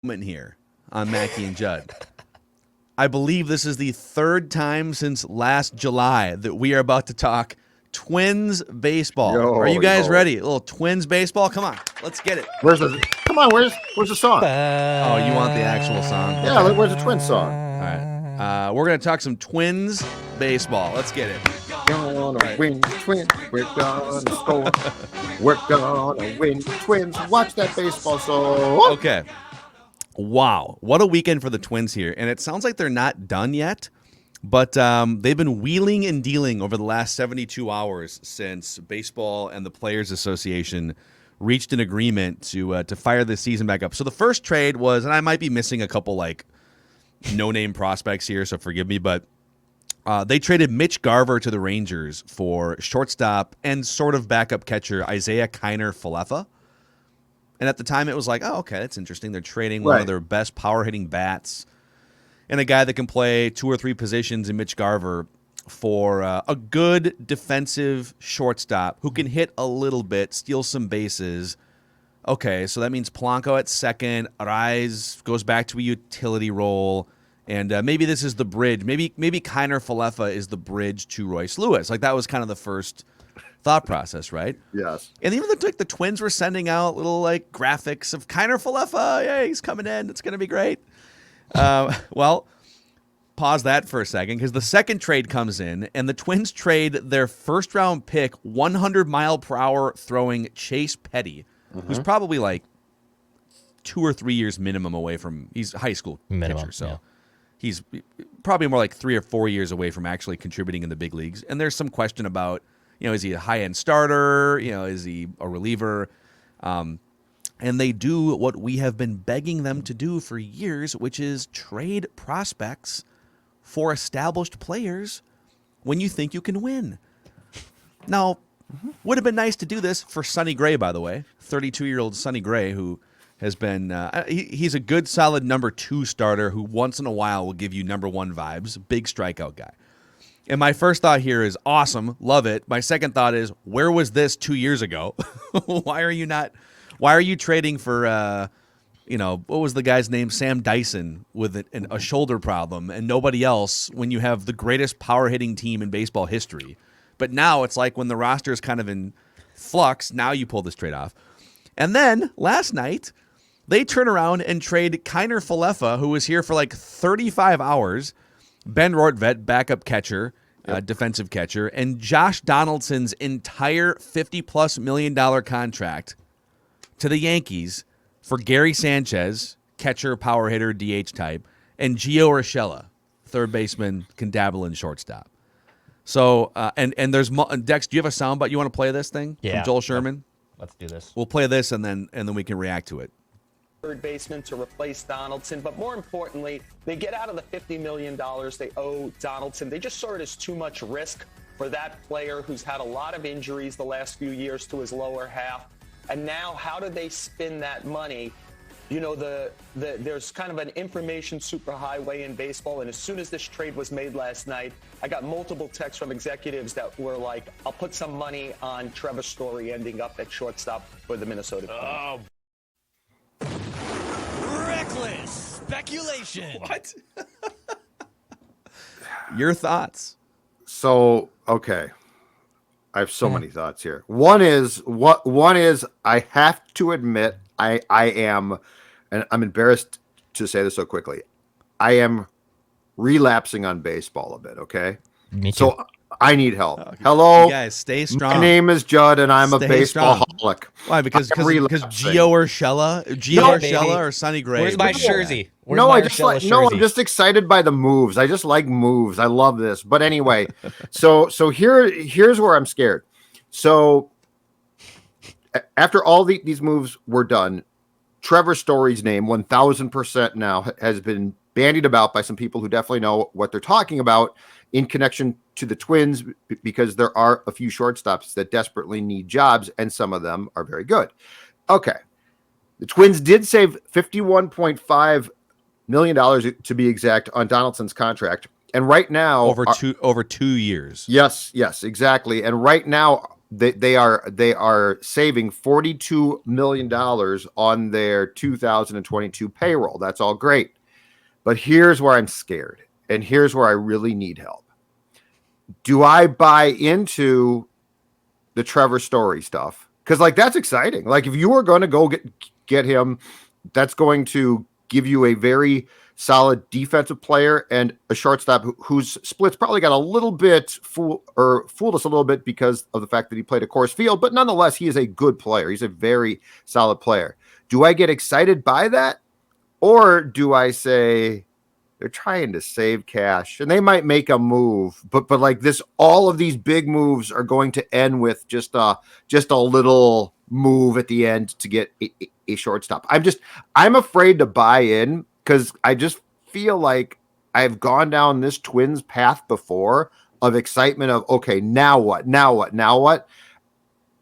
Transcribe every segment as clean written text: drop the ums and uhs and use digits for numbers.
moment here on Mackey and Judd. I believe this is the third time since last July that we are about to talk Twins baseball. Are you guys ready? A little Twins baseball? Come on, let's get it. Where's the song? Oh, you want the actual song? Yeah, where's the Twins song? All right. We're going to talk some Twins baseball. Let's get it. Gonna win, Twins. We're gonna score. We're gonna win, Twins. Watch that baseball song. Okay. Wow. What a weekend for the Twins here. And it sounds like they're not done yet, but they've been wheeling and dealing over the last 72 hours since baseball and the Players Association reached an agreement to fire this season back up. So the first trade was, and I might be missing a couple like no-name prospects here, so forgive me, but they traded Mitch Garver to the Rangers for shortstop and sort of backup catcher Isaiah Kiner-Falefa. And at the time, it was like, oh, okay, that's interesting. They're trading one of their best power-hitting bats and a guy that can play two or three positions in Mitch Garver for a good defensive shortstop who can hit a little bit, steal some bases. Okay, so that means Polanco at second, Arraez goes back to a utility role, and maybe this is the bridge. Maybe Kiner-Falefa is the bridge to Royce Lewis. Like that was kind of the first thought process, right? Yes. And even the Twins were sending out little like graphics of Kiner-Falefa. Yeah, he's coming in. It's going to be great. Well, pause that for a second because the second trade comes in, and the Twins trade their first-round pick, 100-mile-per-hour throwing Chase Petty, who's probably like 2 or 3 years minimum away from – he's a high school pitcher, so he's probably more like 3 or 4 years away from actually contributing in the big leagues. And there's some question about – is he a high-end starter? Is he a reliever? And they do what we have been begging them to do for years, which is trade prospects for established players when you think you can win. Now, would have been nice to do this for Sonny Gray, by the way, 32-year-old Sonny Gray, who has been he's a good, solid number 2 starter who once in a while will give you number 1 vibes, big strikeout guy. And my first thought here is awesome, love it. My second thought is, where was this 2 years ago? Why are you trading for, what was the guy's name? Sam Dyson with a shoulder problem and nobody else when you have the greatest power hitting team in baseball history. But now it's like when the roster is kind of in flux, now you pull this trade off. And then last night, they turn around and trade Kiner-Falefa, who was here for like 35 hours, Ben Rortvedt, backup catcher, defensive catcher, and Josh Donaldson's entire $50+ million contract to the Yankees for Gary Sanchez, catcher, power hitter, DH type, and Gio Urshella, third baseman, can dabble in shortstop. So, and there's Dex. Do you have a soundbite you want to play this thing from Joel Sherman? Let's do this. We'll play this and then we can react to it. Third baseman to replace Donaldson, but more importantly, they get out of the $50 million they owe Donaldson. They just saw it as too much risk for that player who's had a lot of injuries the last few years to his lower half. And now, how do they spin that money? There's kind of an information superhighway in baseball, and as soon as this trade was made last night, I got multiple texts from executives that were like, I'll put some money on Trevor Story ending up at shortstop for the Minnesota Twins. Reckless speculation. What? Your thoughts? So, okay. I have so many thoughts here. One is I have to admit I am, and I'm embarrassed to say this so quickly, I am relapsing on baseball a bit, okay? Me too. So I need help. Hello. You guys, stay strong. My name is Judd, and I'm a baseballaholic. Why? Because Gio Urshella or Sonny Gray? Where's my jersey? I'm just excited by the moves. I just like moves. I love this. But anyway, so here's where I'm scared. So after all these moves were done, Trevor Story's name 1000% now has been bandied about by some people who definitely know what they're talking about in connection to the Twins, because there are a few shortstops that desperately need jobs, and some of them are very good. Okay. The Twins did save $51.5 million to be exact on Donaldson's contract. And right now over 2 years. Yes, exactly. And right now they are saving $42 million on their 2022 payroll. That's all great. But here's where I'm scared, and here's where I really need help. Do I buy into the Trevor Story stuff? Because like that's exciting. Like if you are going to go get him, that's going to give you a very solid defensive player and a shortstop whose splits probably got a little bit fooled us a little bit because of the fact that he played a course field, but nonetheless, he is a good player. He's a very solid player. Do I get excited by that? Or do I say they're trying to save cash and they might make a move, but like this, all of these big moves are going to end with just a little move at the end to get a shortstop. I'm afraid to buy in because I just feel like I've gone down this Twins path before of excitement of, okay, now what?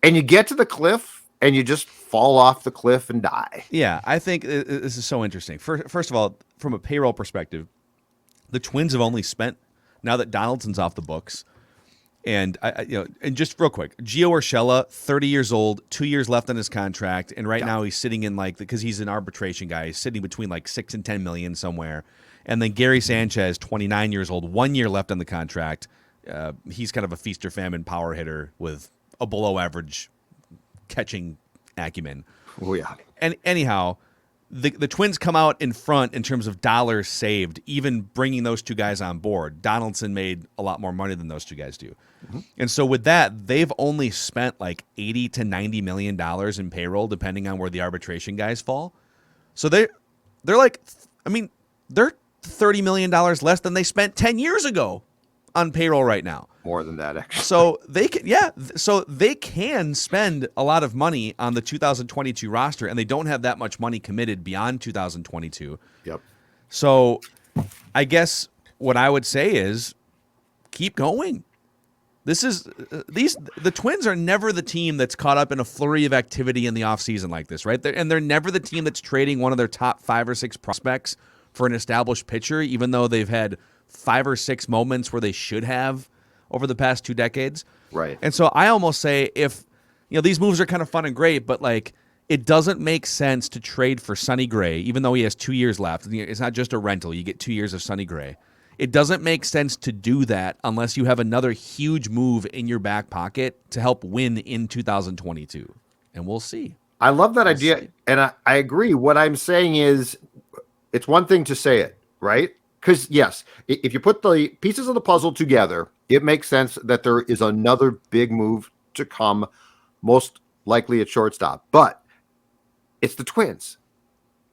And you get to the cliff and you just fall off the cliff and die. Yeah, I think this is so interesting. First of all, from a payroll perspective, the Twins have only spent, now that Donaldson's off the books, and and just real quick, Gio Urshella, 30 years old, 2 years left on his contract, and right now he's sitting in because he's an arbitration guy, he's sitting between like $6 and $10 million somewhere. And then Gary Sanchez, 29 years old, 1 year left on the contract. He's kind of a feast or famine power hitter with a below average catching acumen. Oh yeah. And anyhow, the Twins come out in front in terms of dollars saved, even bringing those two guys on board. Donaldson made a lot more money than those two guys do. Mm-hmm. And so with that, they've only spent like $80 to $90 million in payroll, depending on where the arbitration guys fall. So they're like, I mean, they're $30 million less than they spent 10 years ago on payroll right now. More than that, actually. So they can spend a lot of money on the 2022 roster, and they don't have that much money committed beyond 2022. Yep. So I guess what I would say is keep going. The Twins are never the team that's caught up in a flurry of activity in the offseason like this, right? They're never the team that's trading one of their top 5 or 6 prospects for an established pitcher, even though they've had 5 or 6 moments where they should have over the past 2 decades. Right. And so I almost say if, these moves are kind of fun and great, but like it doesn't make sense to trade for Sonny Gray, even though he has 2 years left. It's not just a rental. You get 2 years of Sonny Gray. It doesn't make sense to do that unless you have another huge move in your back pocket to help win in 2022. And we'll see. I love that idea. And I agree. What I'm saying is it's one thing to say it, right? Because, yes, if you put the pieces of the puzzle together, it makes sense that there is another big move to come, most likely at shortstop. But it's the Twins.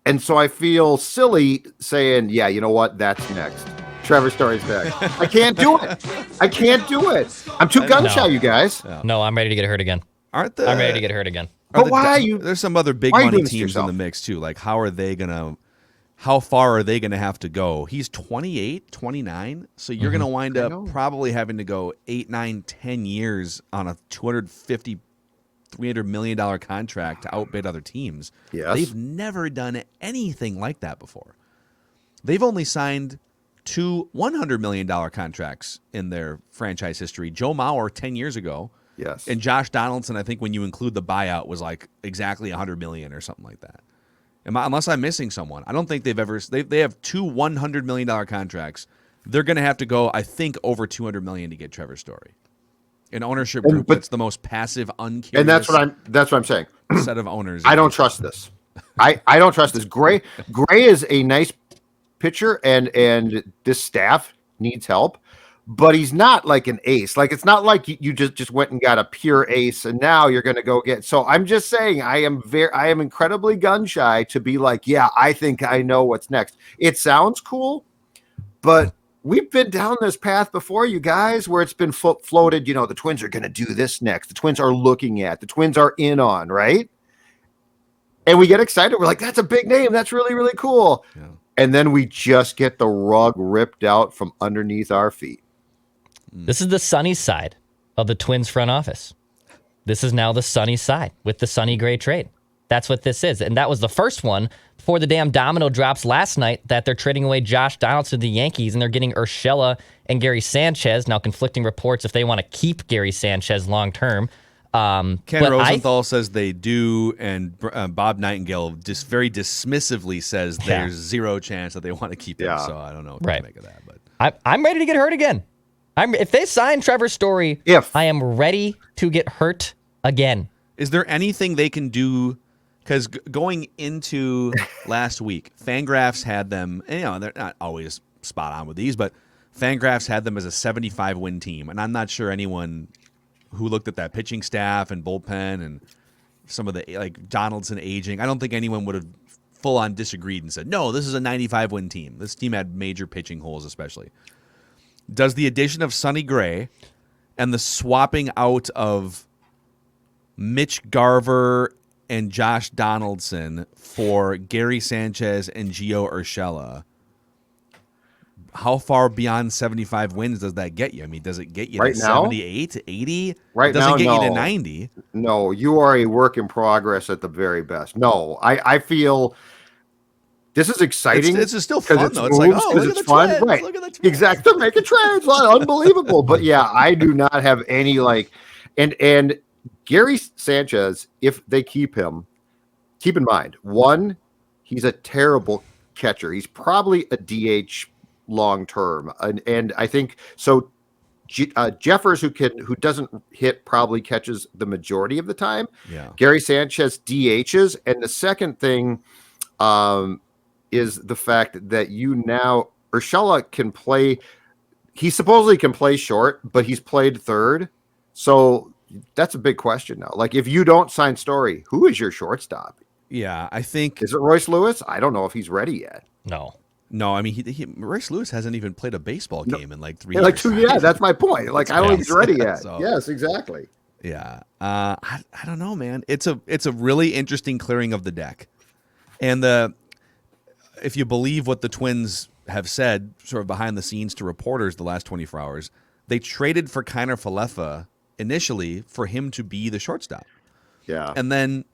And so I feel silly saying, yeah, you know what? That's next. Trevor Story's next. I can't do it. I'm too gun-shy, you guys. No, I'm ready to get hurt again. I'm ready to get hurt again. But why you? There's some other big money teams in the mix, too. Like, how far are they going to have to go? He's 28, 29, so you're going to wind up probably having to go 8, 9, 10 years on a $250, $300 million contract to outbid other teams. Yes. They've never done anything like that before. They've only signed 2 $100 million contracts in their franchise history. Joe Mauer 10 years ago. Yes. And Josh Donaldson, I think when you include the buyout, was like exactly $100 million or something like that. Unless I'm missing someone. I don't think they have 2 $100 million contracts. They're going to have to go, I think, over $200 million to get Trevor Story. An ownership group that's the most passive, uncurious. And that's what I'm saying. Set of owners. I don't trust this. I don't trust this. Gray is a nice pitcher, and this staff needs help, but he's not like an ace. Like it's not like you just went and got a pure ace and now you're going to go get. So I'm just saying I am incredibly gun shy to be like, yeah, I think I know what's next. It sounds cool, but we've been down this path before, you guys, where it's been floated. The Twins are going to do this next. The Twins are looking at. The Twins are in on, right? And we get excited. We're like, that's a big name. That's really, really cool. Yeah. And then we just get the rug ripped out from underneath our feet. This is the sunny side of the Twins front office. This is now the sunny side with the Sonny Gray trade. That's what this is. And that was the first one before the damn domino drops last night that they're trading away Josh Donaldson to the Yankees and they're getting Urshella and Gary Sanchez. Now conflicting reports if they want to keep Gary Sanchez long term. Ken Rosenthal says they do, and Bob Nightingale just very dismissively says there's zero chance that they want to keep him. So I don't know what to make of that. But I'm ready to get hurt again. If they sign Trevor Story, I am ready to get hurt again. Is there anything they can do? Because going into last week, Fangraphs had them, and they're not always spot on with these, but Fangraphs had them as a 75-win team. And I'm not sure anyone who looked at that pitching staff and bullpen and some of the, like, Donaldson aging, I don't think anyone would have full-on disagreed and said, no, this is a 95-win team. This team had major pitching holes especially. Does the addition of Sonny Gray and the swapping out of Mitch Garver and Josh Donaldson for Gary Sanchez and Gio Urshella, how far beyond 75 wins does that get you? I mean, does it get you to 78, to 80? Right it doesn't now, get you to 90. No, you are a work in progress at the very best. No, I feel this is exciting. It's still fun, though. It's like, oh, look at the fun. Twins. Right. Look at the Twins. Exactly. They're making trades. Unbelievable. But yeah, I do not have any and Gary Sanchez, if they keep him, keep in mind, one, he's a terrible catcher. He's probably a DH long term, and I think so. Jeffers, who doesn't hit, probably catches the majority of the time. Yeah. Gary Sanchez DHs, and the second thing is the fact that Urshela can play. He supposedly can play short, but he's played third, so that's a big question now. Like, if you don't sign Story, who is your shortstop? Yeah, I think. Is it Royce Lewis? I don't know if he's ready yet. No, I mean, Royce Lewis hasn't even played a baseball game in like 3 years. Like 2 years, that's my point. Like, I don't think he's ready yet. So, yes, exactly. Yeah. I don't know, man. It's a really interesting clearing of the deck. And if you believe what the Twins have said sort of behind the scenes to reporters the last 24 hours, they traded for Kiner Falefa initially for him to be the shortstop. Yeah. And then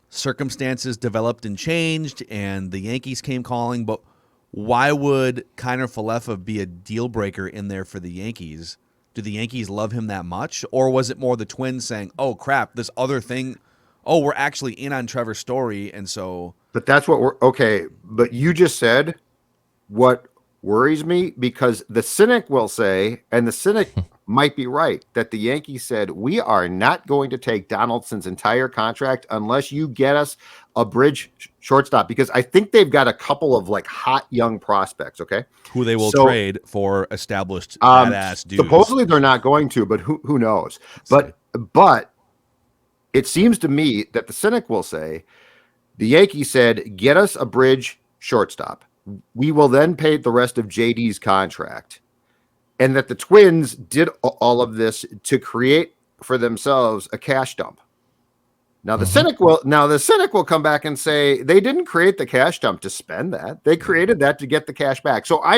circumstances developed and changed, and the Yankees came calling. But why would Kiner Falefa be a deal breaker in there for the Yankees? Do the Yankees love him that much? Or was it more the Twins saying, oh, crap, this other thing, we're actually in on Trevor Story, and so... But that's what okay, but you just said what worries me, because the cynic will say, and the cynic might be right, that the Yankees said, we are not going to take Donaldson's entire contract unless you get us a bridge shortstop, because I think they've got a couple of like hot young prospects, okay? Who they will trade for established badass dudes. Supposedly they're not going to, but who knows? But it seems to me that the cynic will say, the Yankees said, get us a bridge shortstop. We will then pay the rest of JD's contract. And that the Twins did all of this to create for themselves a cash dump. Now the cynic will come back and say they didn't create the cash dump to spend that. They created that to get the cash back. So I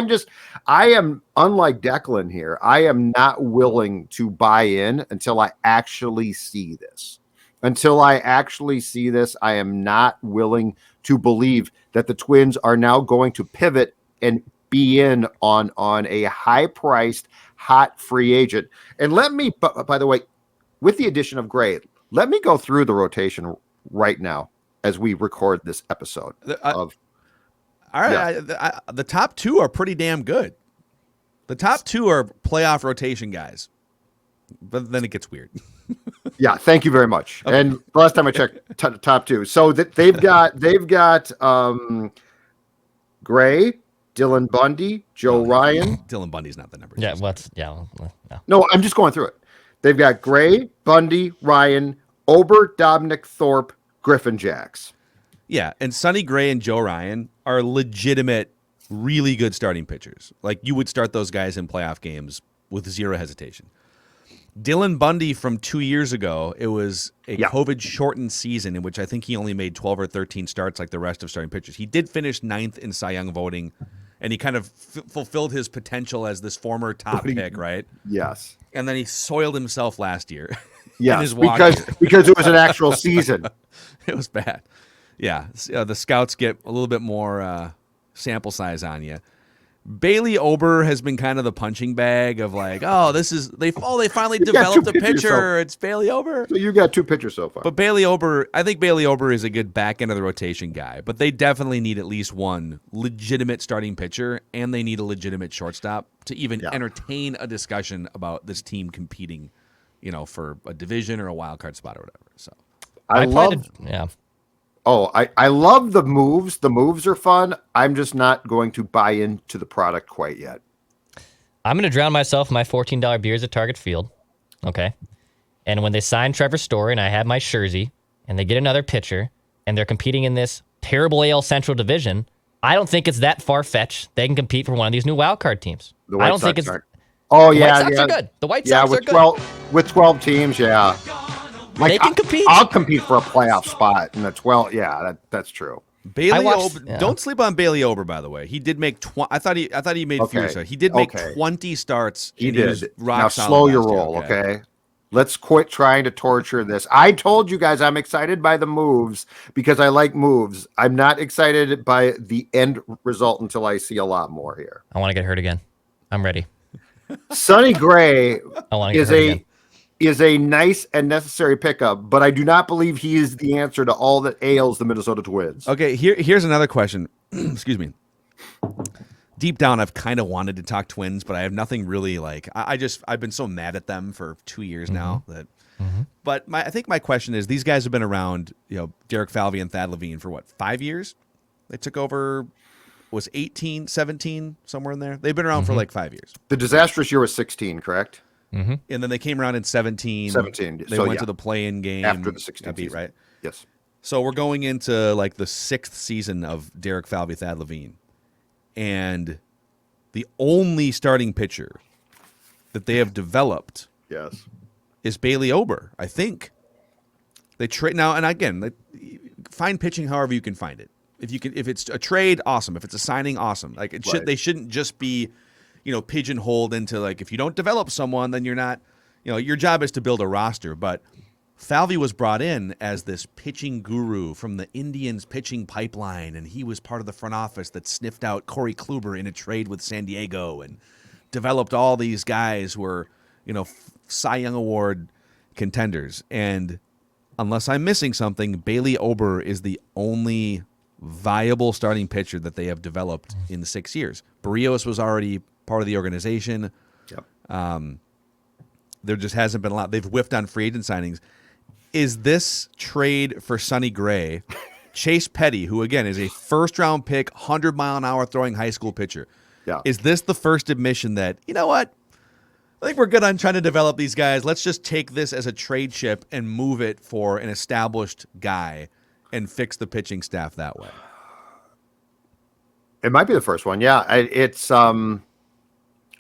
am unlike Declan here. I am not willing to buy in until I actually see this. Until I actually see this, I am not willing to believe that the Twins are now going to pivot and be in on a high-priced, hot free agent. And let me, by the way, with the addition of Gray, let me go through the rotation right now as we record this episode. All right, the top two are pretty damn good. The top two are playoff rotation guys, but then it gets weird. Yeah, thank you very much. Okay. And last time I checked, top two. So they've got Gray, Dylan Bundy, Joe Ryan. Dylan Bundy's not the number. Yeah, No, I'm just going through it. They've got Gray, Bundy, Ryan, Ober, Dobnik, Thorpe, Griffin, Jacks. Yeah, and Sonny Gray and Joe Ryan are legitimate, really good starting pitchers. Like, you would start those guys in playoff games with zero hesitation. Dylan Bundy from 2 years ago, it was a COVID-shortened season in which I think he only made 12 or 13 starts like the rest of starting pitchers. He did finish 9th in Cy Young voting, and he kind of fulfilled his potential as this former top pick, right? Yes. And then he soiled himself last year. Yes, because it was an actual season. It was bad. Yeah, the scouts get a little bit more sample size on you. Bailey Ober has been kind of the punching bag of like, they finally You got developed two a pitchers, pitcher. It's Bailey Ober. So you got 2 pitchers so far. But I think Bailey Ober is a good back end of the rotation guy, but they definitely need at least one legitimate starting pitcher, and they need a legitimate shortstop to even entertain a discussion about this team competing, for a division or a wild card spot or whatever. So I love the moves. The moves are fun. I'm just not going to buy into the product quite yet. I'm going to drown myself in my $14 beers at Target Field. Okay. And when they sign Trevor Story and I have my jersey and they get another pitcher and they're competing in this terrible AL Central division, I don't think it's that far-fetched they can compete for one of these new wildcard teams. The White I don't Sox think it's aren't. Oh, the yeah. White Sox are good. The White Sox are good. With 12 teams, yeah. They can compete. I'll compete for a playoff spot in the 12. Yeah, that's true. Ober, don't sleep on Bailey Ober, by the way. He did make I thought he made fewer starts. He did make 20 starts. He did. Now solid slow your year, roll, okay? Let's quit trying to torture this. I told you guys I'm excited by the moves because I like moves. I'm not excited by the end result until I see a lot more here. I want to get hurt again. I'm ready. Sonny Gray I want to get hurt again. Is a nice and necessary pickup, but I do not believe he is the answer to all that ails the Minnesota Twins. Okay, here's another question. Excuse me. Deep down, I've kind of wanted to talk Twins, but I have nothing really like. I've been so mad at them for 2 years now that. But I think my question is: these guys have been around, Derek Falvey and Thad Levine for what, 5 years? They took over, was 18, 17, somewhere in there. They've been around for like 5 years. The disastrous year was 16, correct? And then they came around in 17. 17. They went to the play-in game after the 16th beat, right? Yes. So we're going into like the 6th season of Derek Falvey, Thad Levine. And the only starting pitcher that they have developed is Bailey Ober, I think. They trade now, and again, find pitching however you can find it. If it's a trade, awesome. If it's a signing, awesome. Like they shouldn't just be, pigeonholed into like, if you don't develop someone, then you're not, your job is to build a roster. But Falvey was brought in as this pitching guru from the Indians pitching pipeline, and he was part of the front office that sniffed out Corey Kluber in a trade with San Diego and developed all these guys who were, Cy Young Award contenders. And unless I'm missing something, Bailey Ober is the only viable starting pitcher that they have developed in the 6 years. Barrios was already part of the organization. Yep. There just hasn't been a lot. They've whiffed on free agent signings. Is this trade for Sonny Gray, Chase Petty, who again is a first-round pick, 100-mile-an-hour throwing high school pitcher? Yeah. Is this the first admission that, you know what? I think we're good on trying to develop these guys. Let's just take this as a trade chip and move it for an established guy and fix the pitching staff that way. It might be the first one. Yeah.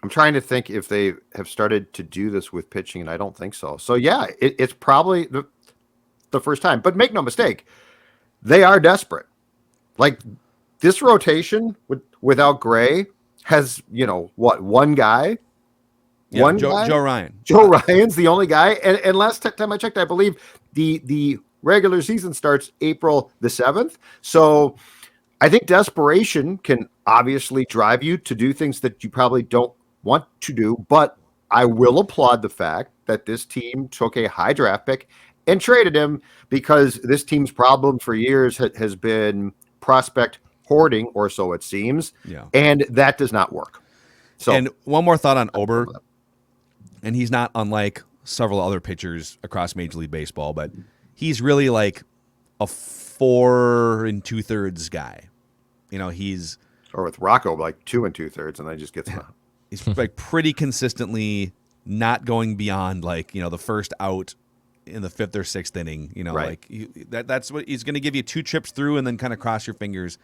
I'm trying to think if they have started to do this with pitching, and I don't think so. So, yeah, it's probably the first time. But make no mistake, they are desperate. Like, this rotation without Gray has, one guy? Yeah, Joe Ryan. Joe Ryan's the only guy. And last time I checked, I believe the regular season starts April the 7th. So I think desperation can obviously drive you to do things that you probably don't want to do, but I will applaud the fact that this team took a high draft pick and traded him, because this team's problem for years has been prospect hoarding, or so it seems. Yeah. And that does not work. So, and one more thought on Ober, and he's not unlike several other pitchers across Major League Baseball, but he's really like a 4 2/3 guy. He's, or with Rocco, like 2 2/3, and then just gets out. He's like pretty consistently not going beyond like, the first out in the 5th or 6th inning, right. Like that's what he's going to give you 2 trips through and then kind of cross your fingers.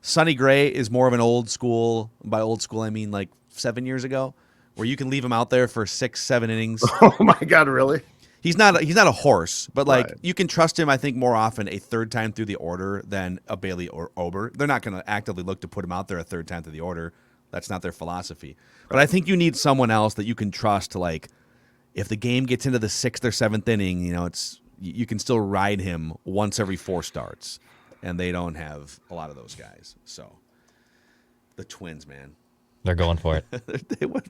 Sonny Gray is more of an old school. By old school, I mean like 7 years ago, where you can leave him out there for 6-7 innings. Oh my God, really? He's not a horse, but like right. You can trust him, I think, more often a third time through the order than a Bailey or Ober. They're not going to actively look to put him out there a third time through the order. That's not their philosophy. But I think you need someone else that you can trust to, like, if the game gets into the 6th or 7th inning, you can still ride him once every 4 starts. And they don't have a lot of those guys. So the Twins, man. They're going for it.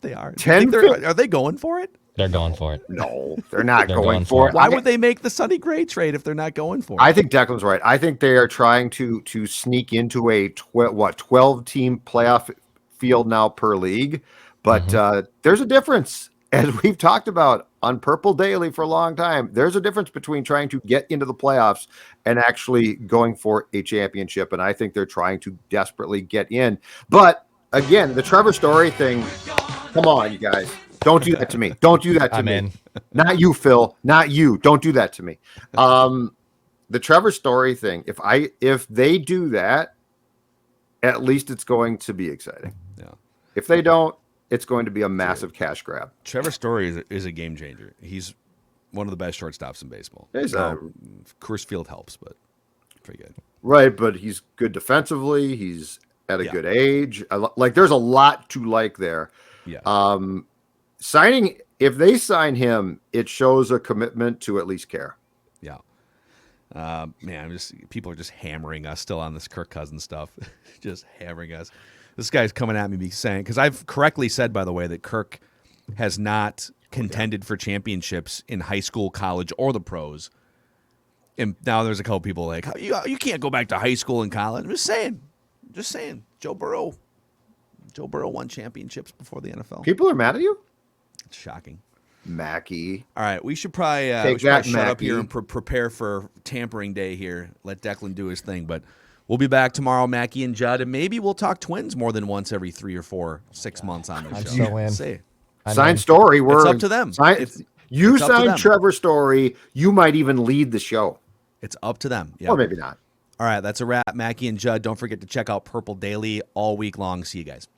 They are. 10 Are they going for it? They're going for it. No, they're not They're going for it. Why would they make the Sonny Gray trade if they're not going for it? I think Declan's right. I think they are trying to sneak into a 12-team playoff field now per league. But there's a difference, as we've talked about on Purple Daily for a long time. There's a difference between trying to get into the playoffs and actually going for a championship. And I think they're trying to desperately get in. But again, the Trevor Story thing, come on, you guys. Don't do that to me. Don't do that to me. Not you, Phil. Not you. Don't do that to me. The Trevor Story thing, if they do that, at least it's going to be exciting. Yeah. If they don't, it's going to be a massive cash grab. Trevor Story is a game changer. He's one of the best shortstops in baseball. Coors Field helps, but pretty good. Right, but he's good defensively. He's at a good age. Like, there's a lot to like there. Yeah. If they sign him, it shows a commitment to at least care. Yeah. Man, people are just hammering us still on this Kirk Cousins stuff. Just hammering us. This guy's coming at me saying, because I've correctly said, by the way, that Kirk has not contended for championships in high school, college, or the pros. And now there's a couple people like, you can't go back to high school and college. I'm just saying. Joe Burrow won championships before the NFL. People are mad at you? It's shocking. Mackey. All right, we should probably, shut up here and prepare for tampering day here. Let Declan do his thing, but we'll be back tomorrow, Mackey and Judd, and maybe we'll talk Twins more than once every 3 or 4, 6 months on this show. So in. Sign Story. It's up to them. You sign Trevor Story, you might even lead the show. It's up to them. Yep. Or maybe not. All right, that's a wrap. Mackey and Judd, don't forget to check out Purple Daily all week long. See you guys.